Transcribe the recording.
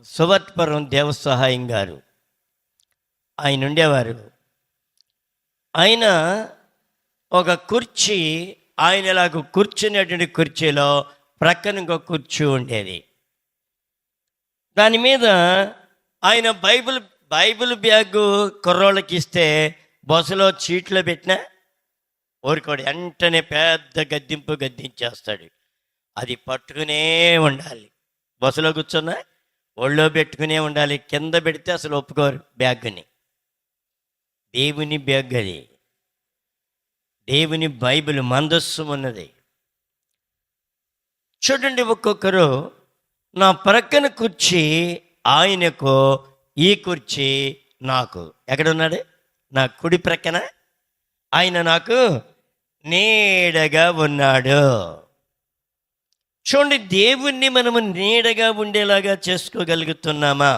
సువర్ట్పురం దేవసహాయం గారు ఆయన ఉండేవారు. ఆయన ఒక కుర్చీ, ఆయన ఇలాగ కూర్చునేటువంటి కుర్చీలో ప్రక్కన ఇంకో కుర్చీ ఉండేది. దాని మీద ఆయన బైబిల్ బ్యాగు కుర్రోళ్ళకి ఇస్తే బస్సులో చీట్లో పెట్టినా ఊరుకోడు, వెంటనే పెద్ద గద్దించేస్తాడు. అది పట్టుకునే ఉండాలి. బస్సులో కూర్చున్నా ఒళ్ళో పెట్టుకునే ఉండాలి. కింద పెడితే అసలు ఒప్పుకోరు బ్యాగ్ని. దేవుని బ్యాగ్ అది, దేవుని బైబిల్ మందస్సు ఉన్నది. చూడండి, ఒక్కొక్కరు నా ప్రక్కన కుర్చీ ఆయనకు, ఈ కుర్చీ నాకు. ఎక్కడున్నాడు? నా కుడి ప్రక్కన ఆయన నాకు నీడగా ఉన్నాడు. చూడండి, దేవుణ్ణి మనము నీడగా ఉండేలాగా చేసుకోగలుగుతున్నామా?